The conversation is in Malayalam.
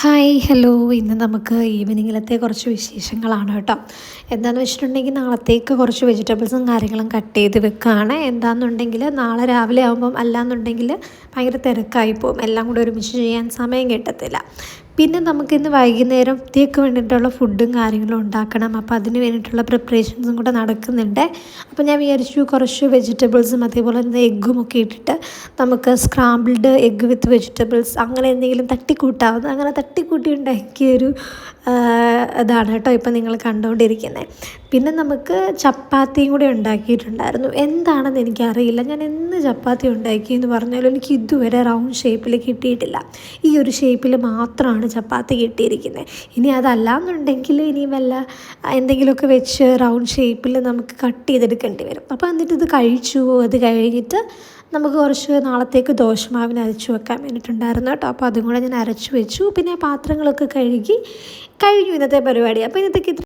ഹായ് ഹലോ, ഇന്ന് നമുക്ക് ഈവനിങ്ങിലത്തെ കുറച്ച് വിശേഷങ്ങളാണ് കേട്ടോ. എന്താണെന്ന് വെച്ചിട്ടുണ്ടെങ്കിൽ നാളത്തേക്ക് കുറച്ച് വെജിറ്റബിൾസും കാര്യങ്ങളും കട്ട് ചെയ്ത് വെക്കുകയാണ്. എന്താണെന്നുണ്ടെങ്കിൽ നാളെ രാവിലെ ആകുമ്പം അല്ലാന്നുണ്ടെങ്കിൽ ഭയങ്കര തിരക്കായി പോകും, എല്ലാം കൂടി ഒരുമിച്ച് ചെയ്യാൻ സമയം കിട്ടത്തില്ല. പിന്നെ നമുക്കിന്ന് വൈകുന്നേരത്തേക്ക് വേണ്ടിയിട്ടുള്ള ഫുഡും കാര്യങ്ങളും ഉണ്ടാക്കണം. അപ്പോൾ അതിന് വേണ്ടിയിട്ടുള്ള പ്രിപ്പറേഷൻസും കൂടെ നടക്കുന്നുണ്ട്. അപ്പോൾ ഞാൻ വിചാരിച്ചു കുറച്ച് വെജിറ്റബിൾസും അതേപോലെ തന്നെ എഗ്ഗും ഒക്കെ ഇട്ടിട്ട് നമുക്ക് സ്ക്രാമ്പിൾഡ് എഗ്ഗ് വിത്ത് വെജിറ്റബിൾസ് അങ്ങനെ എന്തെങ്കിലും തട്ടിക്കൂട്ടാവുന്ന അങ്ങനെ തട്ടിക്കൂട്ടി ഉണ്ടാക്കിയൊരു ഇതാണ് കേട്ടോ ഇപ്പോൾ നിങ്ങൾ കണ്ടുകൊണ്ടിരിക്കുന്നത്. പിന്നെ നമുക്ക് ചപ്പാത്തിയും കൂടി ഉണ്ടാക്കിയിട്ടുണ്ടായിരുന്നു. എന്താണെന്ന് എനിക്കറിയില്ല, ഞാൻ എന്ന് ചപ്പാത്തി ഉണ്ടാക്കിയെന്ന് പറഞ്ഞാലും എനിക്ക് ഇതുവരെ റൗണ്ട് ഷേപ്പിൽ കിട്ടിയിട്ടില്ല. ഈ ഒരു ഷേപ്പിൽ മാത്രമാണ് ചപ്പാത്തി കിട്ടിയിരിക്കുന്നത്. ഇനി അതല്ലാന്നുണ്ടെങ്കിൽ ഇനി വല്ല എന്തെങ്കിലുമൊക്കെ വെച്ച് റൗണ്ട് ഷേപ്പിൽ നമുക്ക് കട്ട് ചെയ്തെടുക്കേണ്ടി വരും. അപ്പോൾ എന്നിട്ട് ഇത് കഴിച്ചു. അത് കഴിഞ്ഞിട്ട് നമുക്ക് കുറച്ച് നാളത്തേക്ക് ദോശമാവിന് അരച്ചു വെക്കാൻ വേണ്ടിയിട്ടുണ്ടായിരുന്നു കേട്ടോ. അപ്പോൾ അതും കൂടെ ഞാൻ അരച്ചു വെച്ചു. പിന്നെ പാത്രങ്ങളൊക്കെ കഴുകി കഴിഞ്ഞു ഇന്നത്തെ പരിപാടി. അപ്പോൾ ഇന്നത്തേക്ക്